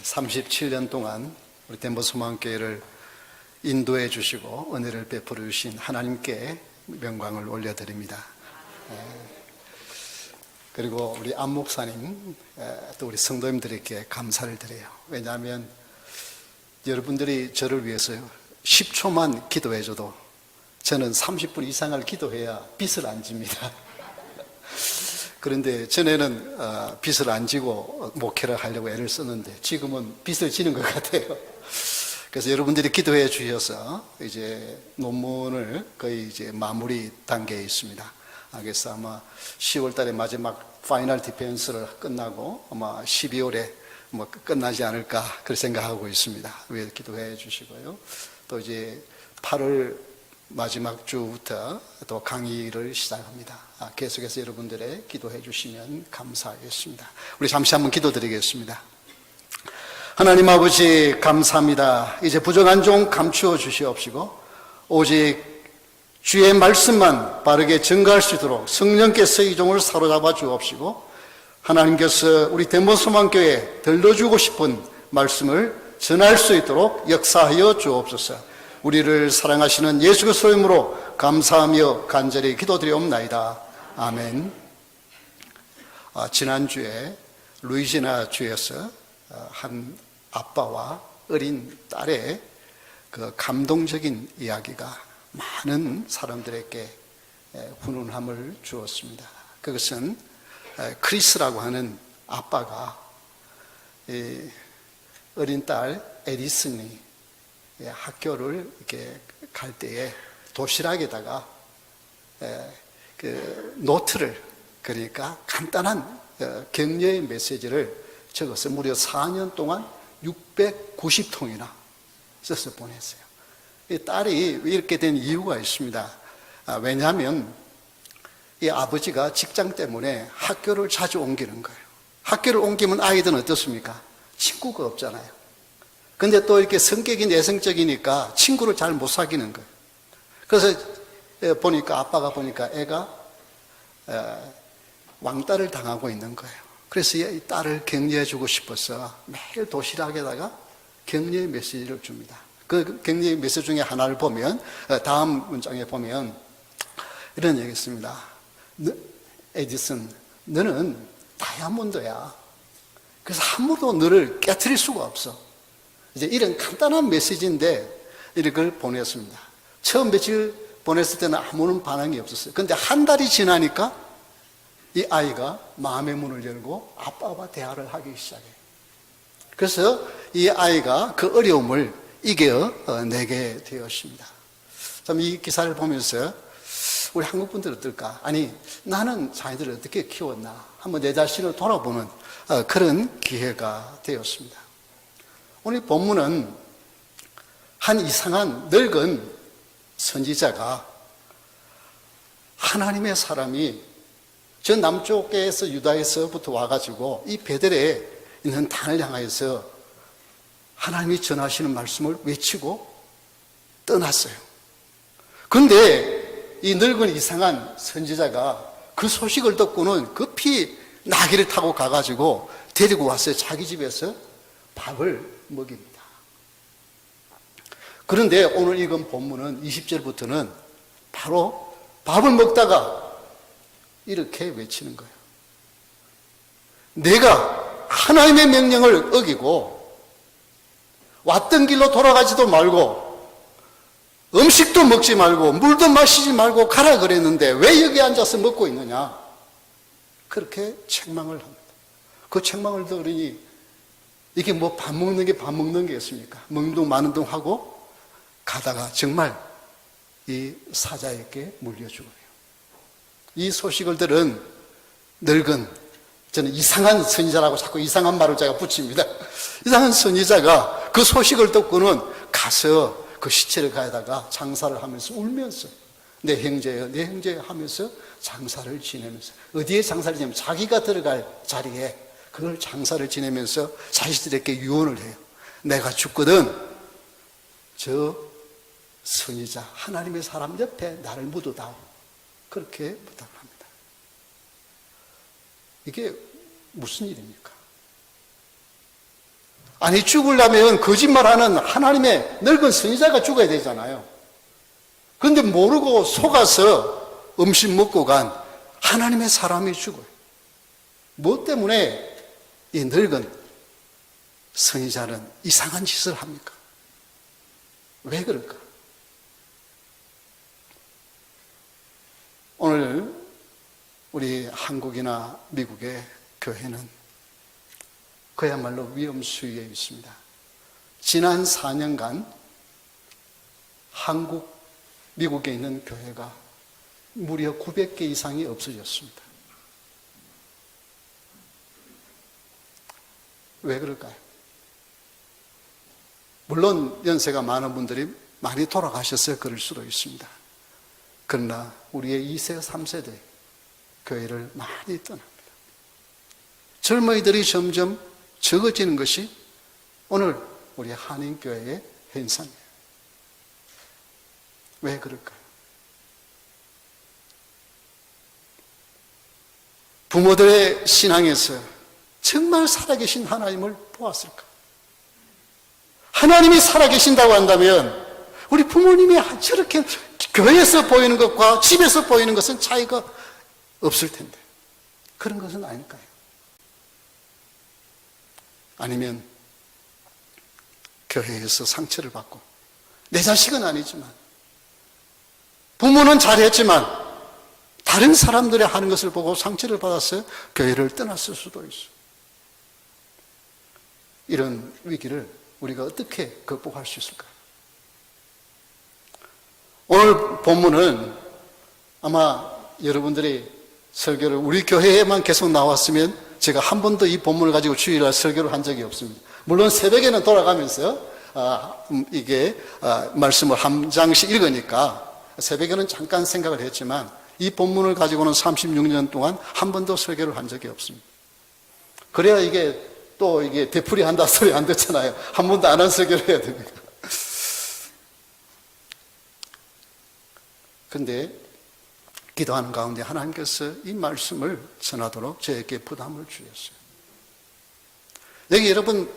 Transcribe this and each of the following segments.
37년 동안 우리 덴버소망교회를 인도해 주시고 은혜를 베풀어 주신 하나님께 영광을 올려드립니다. 그리고 우리 안 목사님, 또 우리 성도님들에게 감사를 드려요. 왜냐하면 여러분들이 저를 위해서 10초만 기도해 줘도 저는 30분 이상을 기도해야 빚을 안 집니다. 그런데 전에는 빚을 안 지고 목회를 하려고 애를 썼는데 지금은 빚을 지는 것 같아요. 그래서 여러분들이 기도해 주셔서 이제 논문을 거의 이제 마무리 단계에 있습니다. 그래서 아마 10월 달에 마지막 파이널 디펜스를 끝나고 아마 12월에 뭐 끝나지 않을까 그렇게 생각하고 있습니다. 왜 기도해 주시고요. 또 이제 8월 마지막 주부터 또 강의를 시작합니다. 계속해서 여러분들의 기도해 주시면 감사하겠습니다. 우리 잠시 한번 기도드리겠습니다. 하나님 아버지 감사합니다. 이제 부정한 종 감추어 주시옵시고 오직 주의 말씀만 바르게 증거할 수 있도록 성령께서 이 종을 사로잡아 주옵시고 하나님께서 우리 덴버소망교회에 들려주고 싶은 말씀을 전할 수 있도록 역사하여 주옵소서. 우리를 사랑하시는 예수 그리스도의 이름으로 감사하며 간절히 기도드리옵나이다. 아멘. 지난주에 루이지나 주에서 한 아빠와 어린 딸의 그 감동적인 이야기가 많은 사람들에게 훈훈함을 주었습니다. 그것은 크리스라고 하는 아빠가 어린 딸 에디슨이 학교를 이렇게 갈 때에 도시락에다가 그 노트를, 그러니까 간단한 격려의 메시지를 적어서 무려 4년 동안 690통이나 써서 보냈어요. 이 딸이 이렇게 된 이유가 있습니다. 왜냐하면 이 아버지가 직장 때문에 학교를 자주 옮기는 거예요. 학교를 옮기면 아이들은 어떻습니까? 친구가 없잖아요. 근데 또 이렇게 성격이 내성적이니까 친구를 잘 못 사귀는 거예요. 그래서 보니까 아빠가 보니까 애가 왕따를 당하고 있는 거예요. 그래서 이 딸을 격려해 주고 싶어서 매일 도시락에다가 격려의 메시지를 줍니다. 그 격려의 메시지 중에 하나를 보면 다음 문장에 보면 이런 얘기 있습니다. 에디슨, 너는 다이아몬드야. 그래서 아무도 너를 깨트릴 수가 없어. 이제 이런 간단한 메시지인데 이걸 보냈습니다. 처음 며칠 보냈을 때는 아무런 반응이 없었어요. 그런데 한 달이 지나니까 이 아이가 마음의 문을 열고 아빠와 대화를 하기 시작해요. 그래서 이 아이가 그 어려움을 이겨내게 되었습니다. 참 이 기사를 보면서 우리 한국 분들 어떨까? 아니, 나는 자녀들을 어떻게 키웠나? 한번 내 자신을 돌아보는 그런 기회가 되었습니다. 오늘 본문은 한 이상한 늙은 선지자가 하나님의 사람이 저 남쪽에서 유다에서부터 와가지고 이 베델에 있는 단을 향하여서 하나님이 전하시는 말씀을 외치고 떠났어요. 그런데 이 늙은 이상한 선지자가 그 소식을 듣고는 급히 나귀를 타고 가가지고 데리고 왔어요. 자기 집에서 밥을 먹입니다. 그런데 오늘 읽은 본문은 20절부터는 바로 밥을 먹다가 이렇게 외치는 거예요. 내가 하나님의 명령을 어기고 왔던 길로 돌아가지도 말고 음식도 먹지 말고 물도 마시지 말고 가라 그랬는데 왜 여기 앉아서 먹고 있느냐? 그렇게 책망을 합니다. 그 책망을 들으니 이게 뭐 밥 먹는 게 밥 먹는 게였습니까? 먹는 둥 마는 둥 하고 가다가 정말 이 사자에게 물려주고요. 이 소식을 들은 늙은, 저는 이상한 선지자라고 자꾸 이상한 말을 제가 붙입니다. 이상한 선지자가 그 소식을 듣고는 가서 그 시체를 가에다가 장사를 하면서 울면서 내 형제여 내 형제여 하면서 장사를 지내면서, 어디에 장사를 지내면 자기가 들어갈 자리에 그걸 장사를 지내면서 자식들에게 유언을 해요. 내가 죽거든 저 선지자 하나님의 사람 옆에 나를 묻어다오. 그렇게 부탁합니다. 이게 무슨 일입니까? 아니, 죽으려면 거짓말하는 하나님의 늙은 선지자가 죽어야 되잖아요. 그런데 모르고 속아서 음식 먹고 간 하나님의 사람이 죽어요. 무엇 때문에 이 늙은 선지자는 이상한 짓을 합니까? 왜 그럴까? 오늘 우리 한국이나 미국의 교회는 그야말로 위험 수위에 있습니다. 지난 4년간 한국, 미국에 있는 교회가 무려 900개 이상이 없어졌습니다. 왜 그럴까요? 물론 연세가 많은 분들이 많이 돌아가셨어요. 그럴 수도 있습니다. 그러나 우리의 2세, 3세대 교회를 많이 떠납니다. 젊은이들이 점점 적어지는 것이 오늘 우리 한인교회의 현상이에요. 왜 그럴까요? 부모들의 신앙에서 정말 살아계신 하나님을 보았을까? 하나님이 살아계신다고 한다면 우리 부모님이 저렇게 교회에서 보이는 것과 집에서 보이는 것은 차이가 없을 텐데 그런 것은 아닐까요? 아니면 교회에서 상처를 받고 내 자식은 아니지만 부모는 잘했지만 다른 사람들이 하는 것을 보고 상처를 받아서 교회를 떠났을 수도 있어요. 이런 위기를 우리가 어떻게 극복할 수 있을까요? 오늘 본문은 아마 여러분들이 설교를 우리 교회에만 계속 나왔으면 제가 한 번도 이 본문을 가지고 주일날 설교를 한 적이 없습니다. 물론 새벽에는 돌아가면서 말씀을 한 장씩 읽으니까 새벽에는 잠깐 생각을 했지만 이 본문을 가지고는 36년 동안 한 번도 설교를 한 적이 없습니다. 그래야 이게 되풀이 한다 소리 안 듣잖아요. 한 번도 안 한 설교를 해야 됩니다. 근데 기도하는 가운데 하나님께서 이 말씀을 전하도록 저에게 부담을 주셨어요. 여기 여러분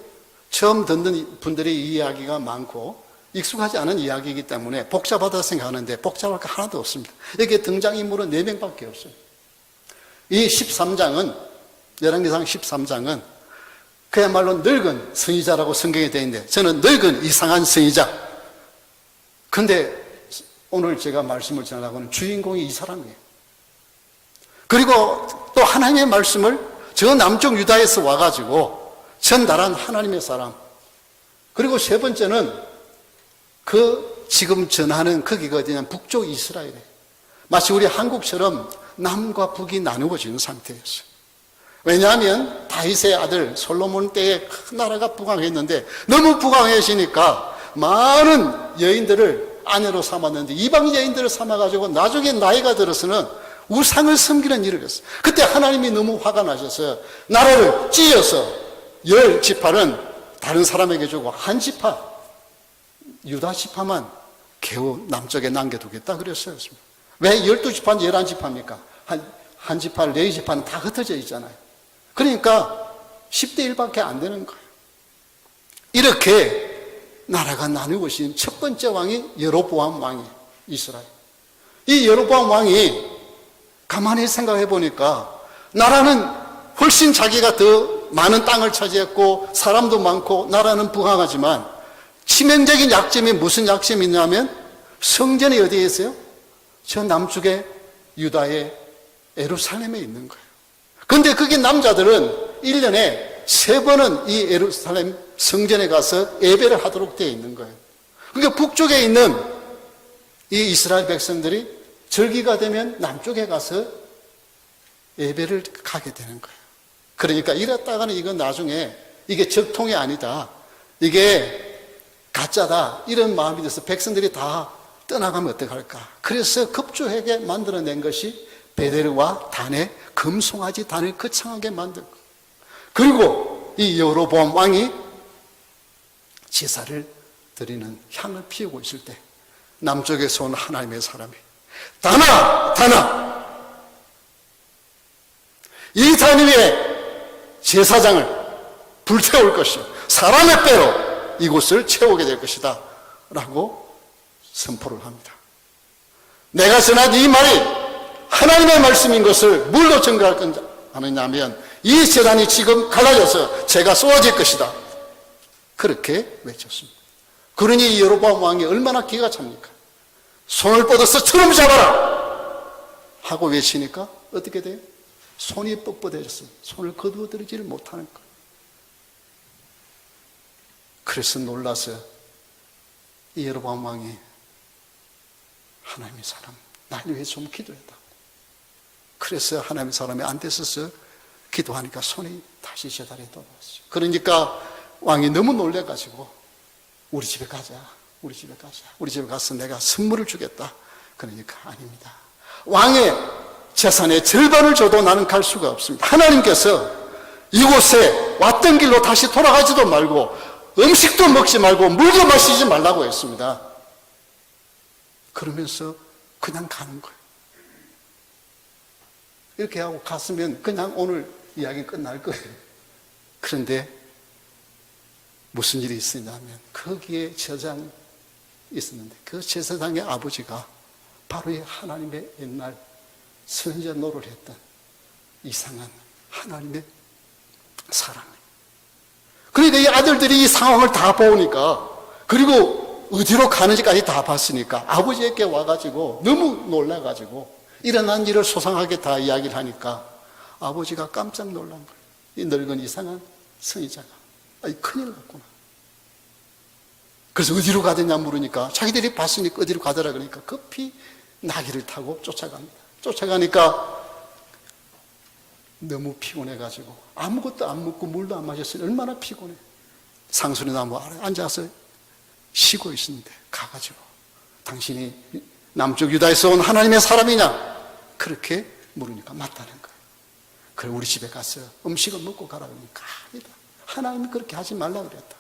처음 듣는 분들이 이 이야기가 많고 익숙하지 않은 이야기이기 때문에 복잡하다 생각하는데 복잡할 거 하나도 없습니다. 여기에 등장인물은 4명밖에 없어요. 이 13장은 열왕기상 13장은 그야말로 늙은 선지자라고 성경에 되어 있는데 저는 늙은 이상한 선지자. 근데 오늘 제가 말씀을 전하고는 주인공이 이 사람이에요. 그리고 또 하나님의 말씀을 저 남쪽 유다에서 와가지고 전달한 하나님의 사람. 그리고 세 번째는 지금 전하는 거기가 어디냐면 북쪽 이스라엘이에요. 마치 우리 한국처럼 남과 북이 나누어지는 상태였어요. 왜냐하면 다윗의 아들 솔로몬 때에 큰 나라가 부강했는데 너무 부강해지니까 많은 여인들을 아내로 삼았는데 이방 여인들을 삼아가지고 나중에 나이가 들어서는 우상을 섬기는 일을 했어요. 그때 하나님이 너무 화가 나셔서 나라를 찢어서 10지파는 다른 사람에게 주고 한 지파 유다 지파만 겨우 남쪽에 남겨두겠다 그랬어요. 왜 12지파는 11지파입니까? 한 지파, 4지파는 다 흩어져 있잖아요. 그러니까 10대 1밖에 안 되는 거예요. 이렇게 나라가 나누어진 첫 번째 왕이 여로보암 왕이에요. 이스라엘. 이 여로보암 왕이 가만히 생각해 보니까 나라는 훨씬 자기가 더 많은 땅을 차지했고 사람도 많고 나라는 부강하지만 치명적인 약점이 무슨 약점이 있냐면 성전이 어디에 있어요? 저 남쪽에 유다의 예루살렘에 있는 거예요. 그런데 거기 남자들은 1년에 3번은 이 예루살렘 성전에 가서 예배를 하도록 되어 있는 거예요. 그러니까 북쪽에 있는 이 이스라엘 백성들이 절기가 되면 남쪽에 가서 예배를 가게 되는 거예요. 그러니까 이랬다가는 이건 나중에 이게 적통이 아니다. 이게 가짜다. 이런 마음이 들어서 백성들이 다 떠나가면 어떡할까. 그래서 급조하게 만들어낸 것이 베델과 단에 금송아지 단을 거창하게 만들고 그리고 이 여로보암 왕이 제사를 드리는 향을 피우고 있을 때 남쪽에서 온 하나님의 사람이 다나 이 단위의 제사장을 불태울 것이요 사람의 뼈로 이곳을 채우게 될 것이다 라고 선포를 합니다. 내가 전한 이 말이 하나님의 말씀인 것을 뭘로 증거할 하느냐 하면 이 재단이 지금 갈라져서 제가 쏘아질 것이다. 그렇게 외쳤습니다. 그러니 이 여로보암 왕이 얼마나 기가 찹니까? 손을 뻗어서 처럼 잡아라 하고 외치니까 어떻게 돼요? 손이 뻣뻣해졌어요. 손을 거두어들이지를 못하는 거예요. 그래서 놀라서 이 여로보암 왕이 하나님의 사람, 날 위해 좀 기도했다. 그래서 하나님의 사람이 앉아서서 기도하니까 손이 다시 제자리에 돌아왔어요. 그러니까 왕이 너무 놀래가지고 우리 집에 가자. 우리 집에 가자. 우리 집에 가서 내가 선물을 주겠다. 그러니까 아닙니다. 왕의 재산의 절반을 줘도 나는 갈 수가 없습니다. 하나님께서 이곳에 왔던 길로 다시 돌아가지도 말고 음식도 먹지 말고 물도 마시지 말라고 했습니다. 그러면서 그냥 가는 거예요. 이렇게 하고 갔으면 그냥 오늘 이야기 끝날 거예요. 그런데 무슨 일이 있었냐면 거기에 제사장이 있었는데 그 제사장의 아버지가 바로 이 하나님의 옛날 선지자 노릇을 했던 이상한 하나님의 사랑이에요. 그러니까 이 아들들이 이 상황을 다 보니까 그리고 어디로 가는지까지 다 봤으니까 아버지에게 와가지고 너무 놀라가지고 일어난 일을 소상하게 다 이야기를 하니까 아버지가 깜짝 놀란 거예요. 이 늙은 이상한 선지자가 큰일 났구나. 그래서 어디로 가느냐 물으니까 자기들이 봤으니까 어디로 가더라 그러니까 급히 나귀를 타고 쫓아갑니다. 쫓아가니까 너무 피곤해가지고 아무것도 안 먹고 물도 안 마셨으니 얼마나 피곤해. 상수리 나무 아래 앉아서 쉬고 있었는데 가가지고 당신이 남쪽 유다에서 온 하나님의 사람이냐? 그렇게 물으니까 맞다는 거예요. 그래 우리 집에 가서 음식을 먹고 가라 그러니까 아니다. 하나님이 그렇게 하지 말라 그랬다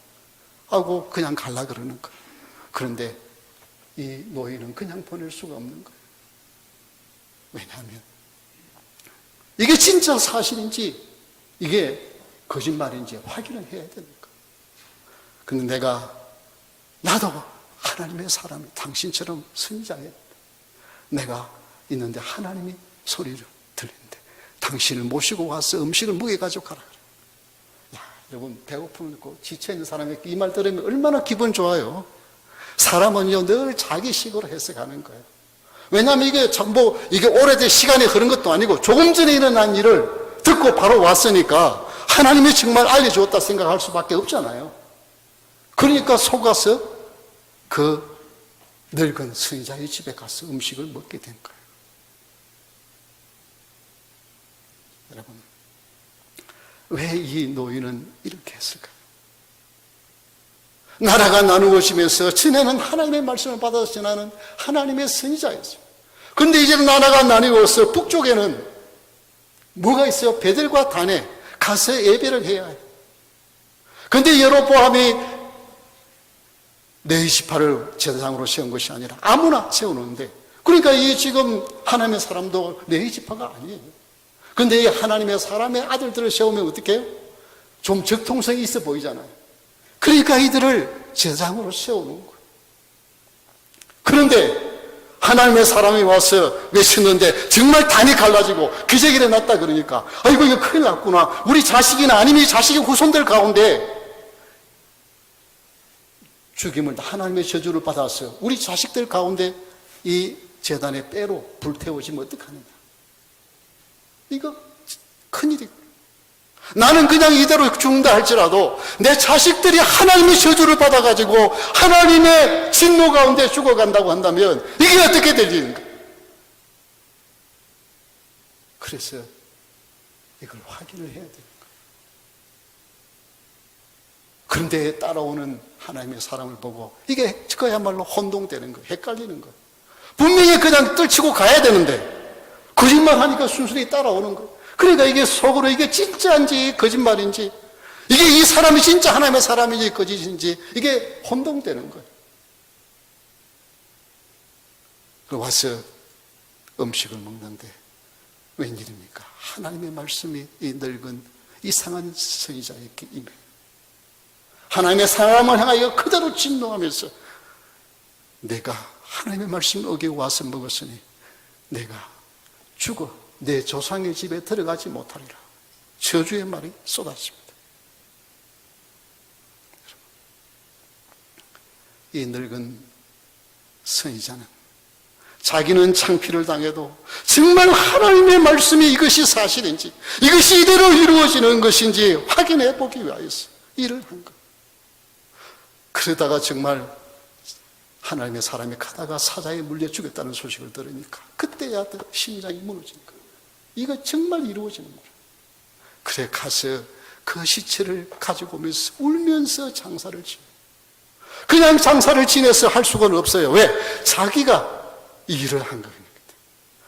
하고 그냥 갈라 그러는 거예요. 그런데 이 노인은 그냥 보낼 수가 없는 거예요. 왜냐하면 이게 진짜 사실인지 이게 거짓말인지 확인을 해야 되는 거예요. 근데 나도 하나님의 사람이 당신처럼 선지자예요. 내가 있는데 하나님이 소리를 들리는데 당신을 모시고 와서 음식을 먹여가지고 가라. 야, 여러분 배고프고 지쳐있는 사람이 이 말 들으면 얼마나 기분 좋아요. 사람은요 늘 자기 식으로 해석하는 거예요. 왜냐하면 이게 전부 이게 오래된 시간이 흐른 것도 아니고 조금 전에 일어난 일을 듣고 바로 왔으니까 하나님이 정말 알려주었다 생각할 수밖에 없잖아요. 그러니까 속아서 그 늙은 선지자의 집에 가서 음식을 먹게 된 거예요. 여러분, 왜 이 노인은 이렇게 했을까요? 나라가 나누어지면서 전에는 하나님의 말씀을 받아서 전하는 하나님의 선지자였어요. 그런데 이제는 나라가 나뉘어서 북쪽에는 뭐가 있어요? 베델과 단에 가서 예배를 해야 해요. 그런데 여로보암이 네이시파를 제사장으로 세운 것이 아니라 아무나 세우는데, 그러니까 이 지금 하나님의 사람도 네이시파가 아니에요. 그런데 이 하나님의 사람의 아들들을 세우면 어떻게 해요? 좀 적통성이 있어 보이잖아요. 그러니까 이들을 제사장으로 세우는 거예요. 그런데 하나님의 사람이 와서 외쳤는데 정말 단이 갈라지고 기적이 일어났다 그러니까 아이고 이거 큰일 났구나. 우리 자식이나 아니면 이 자식의 후손들 가운데 죽임을 하나님의 저주를 받아서 우리 자식들 가운데 이 제단의 뼈로 불태워지면 어떡하느냐. 이거 큰일이고, 나는 그냥 이대로 죽는다 할지라도 내 자식들이 하나님의 저주를 받아가지고 하나님의 진노 가운데 죽어간다고 한다면 이게 어떻게 되는가. 그래서 이걸 확인을 해야 되는 거예요. 그런데 따라오는 하나님의 사람을 보고 이게 그야말로 혼동되는 거예요. 헷갈리는 거예요. 분명히 그냥 떨치고 가야 되는데 거짓말 하니까 순순히 따라오는 거예요. 그러니까 이게 속으로 이게 진짜인지 거짓말인지, 이게 이 사람이 진짜 하나님의 사람인지 거짓인지 이게 혼동되는 거예요. 와서 음식을 먹는데 웬일입니까? 하나님의 말씀이 이 늙은 이상한 선지자에게 임해요. 하나님의 사람을 향하여 그대로 진노하면서 내가 하나님의 말씀을 어기고 와서 먹었으니 내가 죽어 내 조상의 집에 들어가지 못하리라. 저주의 말이 쏟아집니다. 이 늙은 선지자는 자기는 창피를 당해도 정말 하나님의 말씀이 이것이 사실인지, 이것이 이대로 이루어지는 것인지 확인해 보기 위하여서 일을 한 것. 그러다가 정말 하나님의 사람이 가다가 사자에 물려 죽였다는 소식을 들으니까 그때야 심장이 무너진 거예요. 이거 정말 이루어지는 거예요. 그래 가서 그 시체를 가지고 오면서 울면서 장사를 지어요. 그냥 장사를 지내서 할 수가 없어요. 왜? 자기가 이 일을 한 겁니다.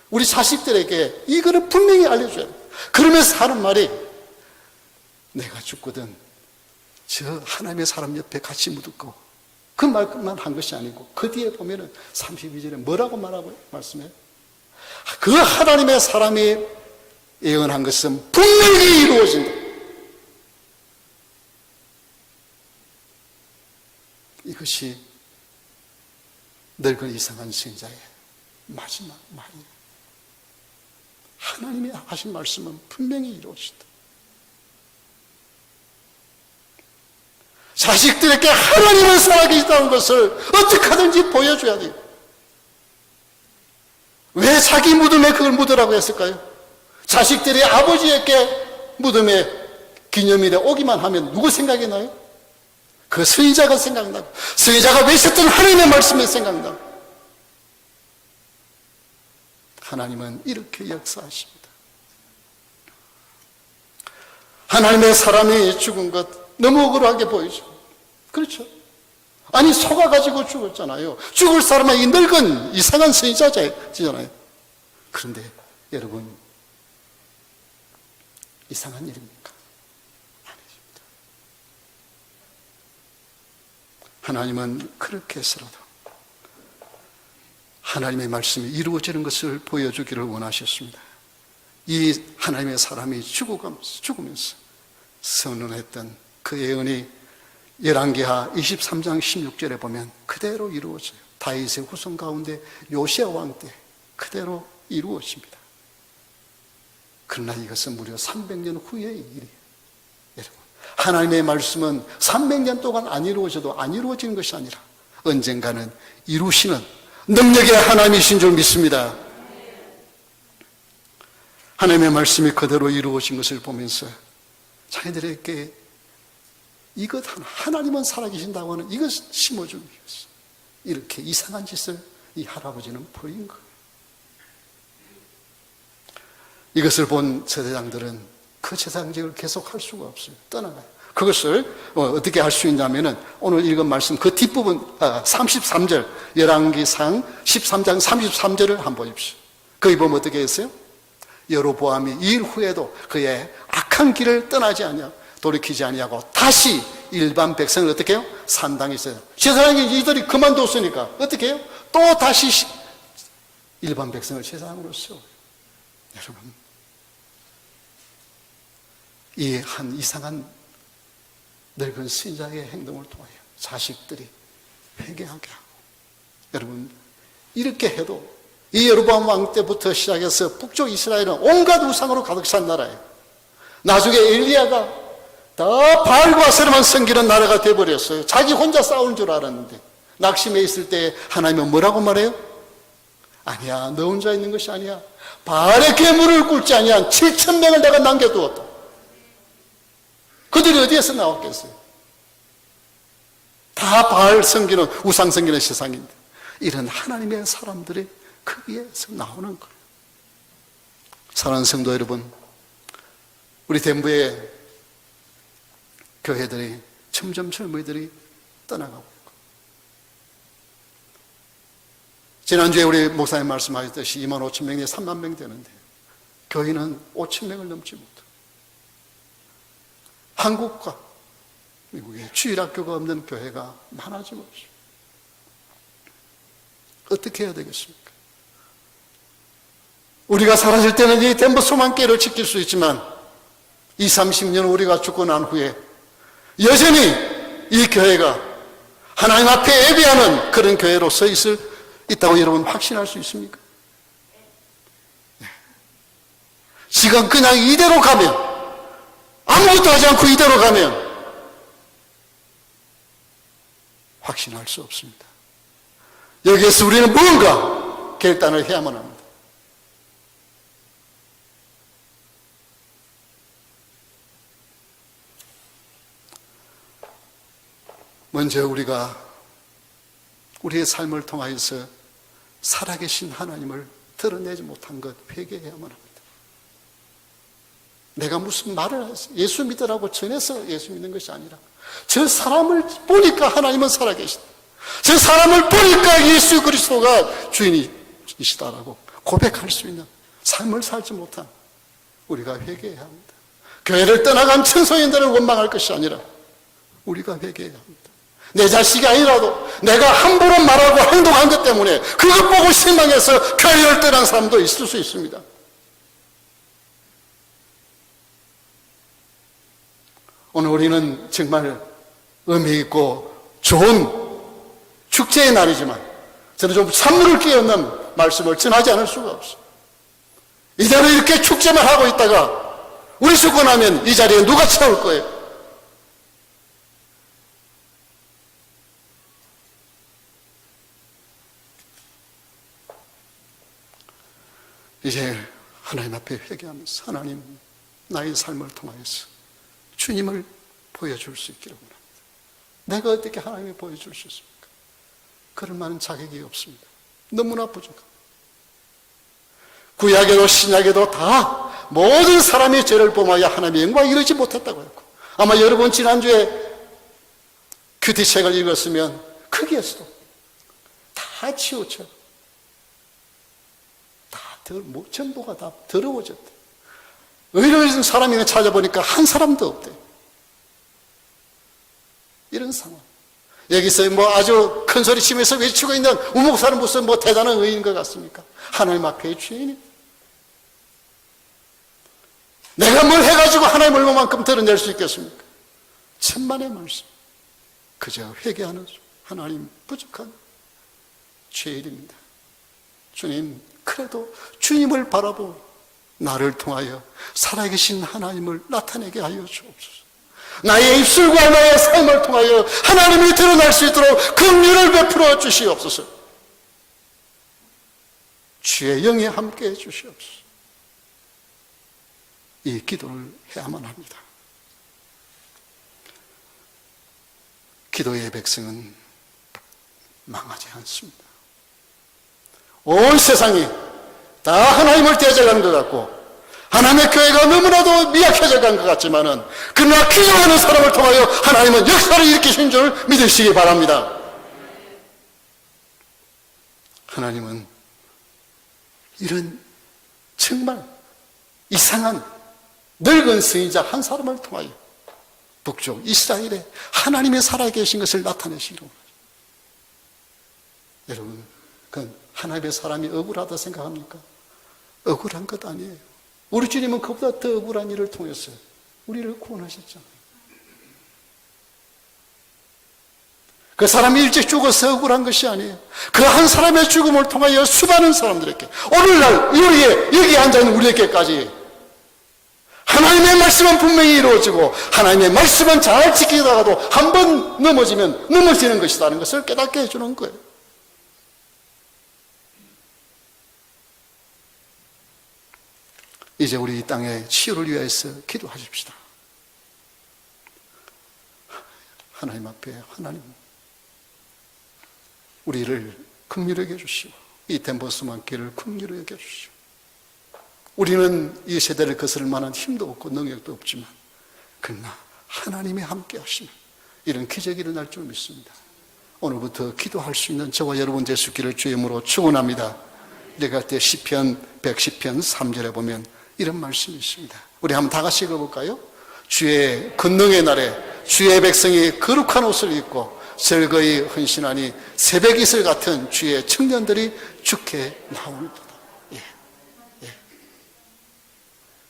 우리 자식들에게 이거를 분명히 알려줘야 돼요. 그러면서 하는 말이, 내가 죽거든 저 하나님의 사람 옆에 같이 묻었고, 그 말만 한 것이 아니고 그 뒤에 보면은 32절에 뭐라고 말씀해요? 그 하나님의 사람이 예언한 것은 분명히 이루어진다. 이것이 늙은 이상한 선지자의 마지막 말이에요. 하나님이 하신 말씀은 분명히 이루어진다. 자식들에게 하나님은 살아계시다는 것을 어떻게 하든지 보여줘야 돼요. 왜 자기 무덤에 그걸 묻으라고 했을까요? 자식들이 아버지에게 무덤에 기념일에 오기만 하면 누구 생각이 나요? 그 선지자가 생각나고, 선지자가 외쳤던 하나님의 말씀이 생각나고. 하나님은 이렇게 역사하십니다. 하나님의 사람이 죽은 것 너무 억울하게 보이죠. 그렇죠? 아니 속아가지고 죽었잖아요. 죽을 사람은 이 늙은 이상한 선지자잖아요. 그런데 여러분, 이상한 일입니까? 아니십니다. 하나님은 그렇게 해서라도 하나님의 말씀이 이루어지는 것을 보여주기를 원하셨습니다. 이 하나님의 사람이 죽으면서 선언했던 그 예언이 열왕기하 23장 16절에 보면 그대로 이루어져요. 다윗의 후손 가운데 요시야 왕 때 그대로 이루어집니다. 그러나 이것은 무려 300년 후의 일이에요. 여러분, 하나님의 말씀은 300년 동안 안 이루어져도 안 이루어지는 것이 아니라 언젠가는 이루시는 능력의 하나님이신 줄 믿습니다. 하나님의 말씀이 그대로 이루어진 것을 보면서 자기들에게 이것 하나님은 살아계신다고 하는 이것 심어주기 위해서 이렇게 이상한 짓을 이 할아버지는 벌인 거예요. 이것을 본 제사장들은 그 제사장직을 계속할 수가 없어요. 떠나가요. 그것을 어떻게 할 수 있냐면은 오늘 읽은 말씀 그 뒷부분 33절 열왕기상 13장 33절을 한번 보십시오. 거기 보면 어떻게 했어요? 여로보암이 이 일 후에도 그의 악한 길을 떠나지 아니하고 돌이키지 아니하고 다시 일반 백성을 어떻게 해요? 산당에 있어요. 제사장이 이들이 그만뒀으니까 어떻게 해요? 또 다시 일반 백성을 제사장으로 세워요. 여러분, 이 한 이상한 늙은 선지자의 행동을 통하여 자식들이 회개하게 하고, 여러분 이렇게 해도 이 여로보암 왕 때부터 시작해서 북쪽 이스라엘은 온갖 우상으로 가득 찬 나라예요. 나중에 엘리야가 다 바알과 아세라만 섬기는 나라가 되어버렸어요. 자기 혼자 싸우는 줄 알았는데 낙심해 있을 때 하나님은 뭐라고 말해요? 아니야, 너 혼자 있는 것이 아니야. 바알의 괴물을 꿇지 아니한 7,000명을 내가 남겨두었다. 그들이 어디에서 나왔겠어요? 다 바알 섬기는, 우상 섬기는 세상인데 이런 하나님의 사람들이 거기에서 나오는 거예요. 사랑하는 성도 여러분, 우리 denver의 교회들이 점점 젊은이들이 떠나가고 있고, 지난주에 우리 목사님 말씀하셨듯이 25,000명이 30,000명 되는데 교회는 5,000명을 넘지 못해요. 한국과 미국에 주일학교가 없는 교회가 많아지고 있어요. 어떻게 해야 되겠습니까? 우리가 사라질 때는 이 denver 소망교회를 지킬 수 있지만 20, 30년 우리가 죽고 난 후에 여전히 이 교회가 하나님 앞에 예배하는 그런 교회로 서 있다고 여러분 확신할 수 있습니까? 지금 그냥 이대로 가면, 아무것도 하지 않고 이대로 가면 확신할 수 없습니다. 여기에서 우리는 무언가 결단을 해야만 합니다. 먼저 우리가 우리의 삶을 통하여서 살아계신 하나님을 드러내지 못한 것 회개해야만 합니다. 내가 무슨 말을 해서 예수 믿으라고 전해서 예수 믿는 것이 아니라 저 사람을 보니까 하나님은 살아계시다. 저 사람을 보니까 예수 그리스도가 주인이시다라고 고백할 수 있는 삶을 살지 못한 우리가 회개해야 합니다. 교회를 떠나간 청소년들을 원망할 것이 아니라 우리가 회개해야 합니다. 내 자식이 아니라도 내가 함부로 말하고 행동한 것 때문에 그것 보고 실망해서 교회를 떠난 사람도 있을 수 있습니다. 오늘 우리는 정말 의미 있고 좋은 축제의 날이지만 저는 좀 찬물을 끼얹는 말씀을 전하지 않을 수가 없어요. 이대로 이렇게 축제만 하고 있다가 우리 죽고 나면 이 자리에 누가 채울 거예요? 이제 하나님 앞에 회개하면서 하나님 나의 삶을 통하여서 주님을 보여줄 수 있기를 원합니다. 내가 어떻게 하나님을 보여줄 수 있습니까? 그럴 만한 자격이 없습니다. 너무나 부족합니다. 구약에도 신약에도 다 모든 사람이 죄를 범하여 하나님의 영광을 이루지 못했다고 했고, 아마 여러분 지난주에 큐티책을 읽었으면 거기에서도 다 치우쳐 전부가 다 더러워졌대. 의로운 사람이 찾아보니까 한 사람도 없대. 이런 상황. 여기서 아주 큰 소리 치면서 외치고 있는 우목사는 무슨 대단한 의인인 것 같습니까? 하나님 앞에 죄인이. 내가 뭘 해가지고 하나님 얼마만큼 드러낼 수 있겠습니까? 천만의 말씀. 그저 회개하는 하나님 부족한 죄인입니다. 주님, 그래도 주님을 바라보고 나를 통하여 살아계신 하나님을 나타내게 하여 주옵소서. 나의 입술과 나의 삶을 통하여 하나님이 드러날 수 있도록 긍휼을 베풀어 주시옵소서. 주의 영에 함께해 주시옵소서. 이 기도를 해야만 합니다. 기도의 백성은 망하지 않습니다. 온 세상이 다 하나님을 대적하는 것 같고 하나님의 교회가 너무나도 미약해져 간 것 같지만은 그러나 기도하는 사람을 통하여 하나님은 역사를 일으키신 줄 믿으시기 바랍니다. 하나님은 이런 정말 이상한 늙은 선지자 한 사람을 통하여 북쪽 이스라엘에 하나님이 살아계신 것을 나타내시기로 합니다. 여러분, 그 하나님의 사람이 억울하다 생각합니까? 억울한 것 아니에요. 우리 주님은 그보다 더 억울한 일을 통해서 우리를 구원하셨잖아요. 그 사람이 일찍 죽어서 억울한 것이 아니에요. 그 한 사람의 죽음을 통하여 수많은 사람들에게, 오늘날 여기 앉아있는 우리에게까지 하나님의 말씀은 분명히 이루어지고 하나님의 말씀은 잘 지키다가도 한 번 넘어지면 넘어지는 것이라는 것을 깨닫게 해주는 거예요. 이제 우리 이 땅의 치유를 위해서 기도하십시다. 하나님 앞에 하나님 우리를 긍휼히 여겨주시고 이 덴버스만 길을 긍휼히 여겨주시고, 우리는 이 세대를 거스를 만한 힘도 없고 능력도 없지만 그러나 하나님이 함께 하시면 이런 기적이 일어날 줄 믿습니다. 오늘부터 기도할 수 있는 저와 여러분 될 수 있기를 주의 이름으로 축원합니다. 내가 때 시편 110편 3절에 보면 이런 말씀이 있습니다. 우리 한번 다 같이 읽어볼까요? 주의 권능의 날에 주의 백성이 거룩한 옷을 입고 즐거이 헌신하니 새벽 이슬 같은 주의 청년들이 주께 나오는도다. 예. 예.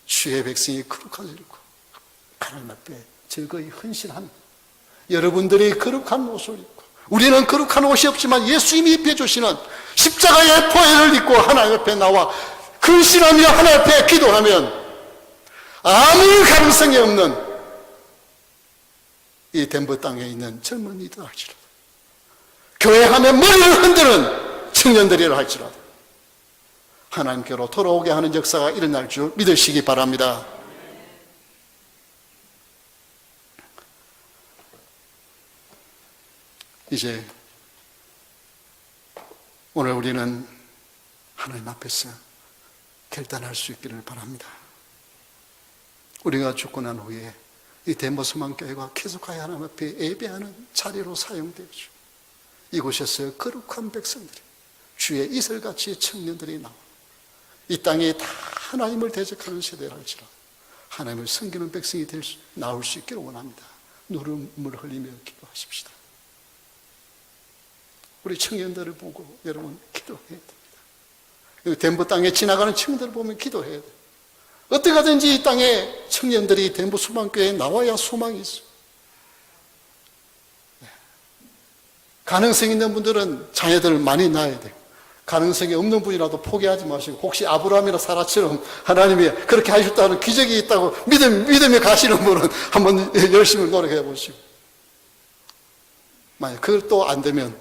주의 백성이 거룩한 옷을 입고 하나님 앞에 즐거이 헌신하는, 여러분들이 거룩한 옷을 입고, 우리는 거룩한 옷이 없지만 예수님이 입혀주시는 십자가의 포해를 입고 하나님 앞에 나와 근신하며 하나님 앞에 기도하면 아무 가능성이 없는 이 덴버 땅에 있는 젊은이들 할지라도, 교회 하면 머리를 흔드는 청년들이라 할지라도 하나님께로 돌아오게 하는 역사가 일어날 줄 믿으시기 바랍니다. 이제 오늘 우리는 하나님 앞에서 결단할 수 있기를 바랍니다. 우리가 죽고 난 후에 이 덴버 소망교회가 계속하여 하나님 앞에 예배하는 자리로 사용되죠. 이곳에서 거룩한 백성들이, 주의 이슬같이 청년들이 나와 이 땅에 다 하나님을 대적하는 세대를 할지라도 하나님을 섬기는 백성이 나올 수 있기를 원합니다. 눈물 흘리며 기도하십시다. 우리 청년들을 보고 여러분 기도해야 됩니다. 덴버 땅에 지나가는 청년들을 보면 기도해야 돼요. 어떻게 하든지 이 땅에 청년들이 덴버 소망교회에 나와야 소망이 있어요. 가능성 있는 분들은 자녀들을 많이 낳아야 돼요. 가능성이 없는 분이라도 포기하지 마시고, 혹시 아브라함이나 사라처럼 하나님이 그렇게 하셨다는 기적이 있다고 믿음에 가시는 분은 한번 열심히 노력해 보시고, 만약 그걸 또 안 되면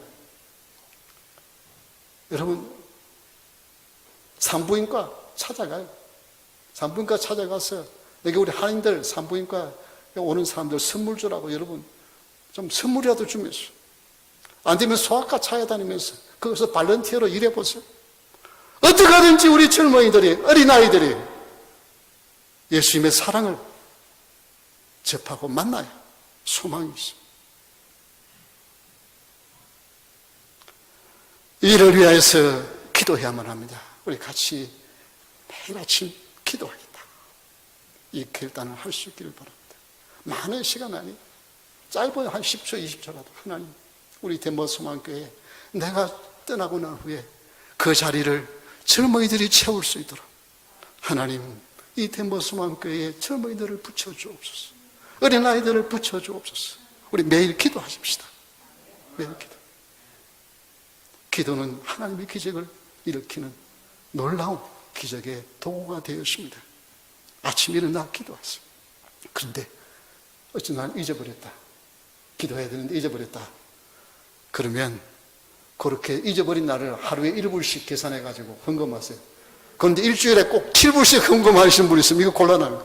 여러분 산부인과 찾아가요. 산부인과 찾아가서 여기 우리 한인들 산부인과 오는 사람들 선물 주라고 여러분 좀 선물이라도 주면서, 안 되면 소아과 찾아다니면서 거기서 발런티어로 일해보세요. 어떻게 하든지 우리 젊은이들이, 어린아이들이 예수님의 사랑을 접하고 만나야 소망이 있습니다. 이를 위해서 기도해야만 합니다. 우리 같이 매일 아침 기도하겠다, 이 결단을 할 수 있기를 바랍니다. 많은 시간 아니에요. 짧아요. 한 10초, 20초라도 하나님, 우리 덴버 소망교회에 내가 떠나고 난 후에 그 자리를 젊은이들이 채울 수 있도록 하나님, 이 덴버 소망교회에 젊은이들을 붙여주옵소서. 어린아이들을 붙여주옵소서. 우리 매일 기도하십시다. 매일 기도. 기도는 하나님의 기적을 일으키는 놀라운 기적의 도구가 되었습니다. 아침 일어나 기도하세요. 그런데 어찌 난 잊어버렸다, 기도해야 되는데 잊어버렸다, 그러면 그렇게 잊어버린 날을 하루에 1불씩 계산해 가지고 헌금하세요. 그런데 일주일에 꼭 7불씩 헌금하시는 분이 있으면 이거 곤란합니다.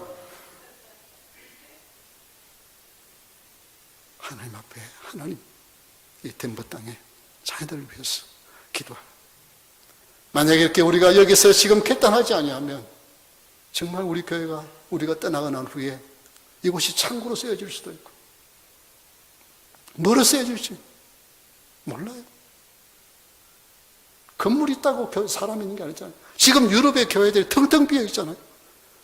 하나님 앞에, 하나님, 이 덴버 땅에 자녀들을 위해서 기도하라. 만약에 이렇게 우리가 여기서 지금 결단하지 아니하면 정말 우리 교회가, 우리가 떠나고 난 후에 이곳이 창고로 쓰여질 수도 있고, 뭐로 쓰여질지 몰라요. 건물이 있다고 사람이 있는 게 아니잖아요. 지금 유럽의 교회들이 텅텅 비어 있잖아요.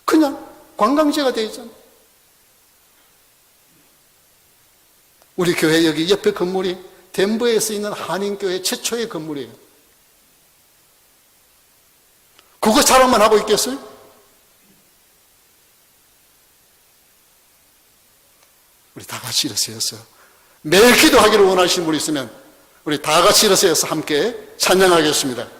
그냥 관광지가 되어 있잖아요. 우리 교회 여기 옆에 건물이 덴버에서 있는 한인교회 최초의 건물이에요. 그거 자랑만 하고 있겠어요? 우리 다 같이 일어서서 매일 기도하기를 원하시는 분이 있으면 우리 다 같이 일어서서 함께 찬양하겠습니다.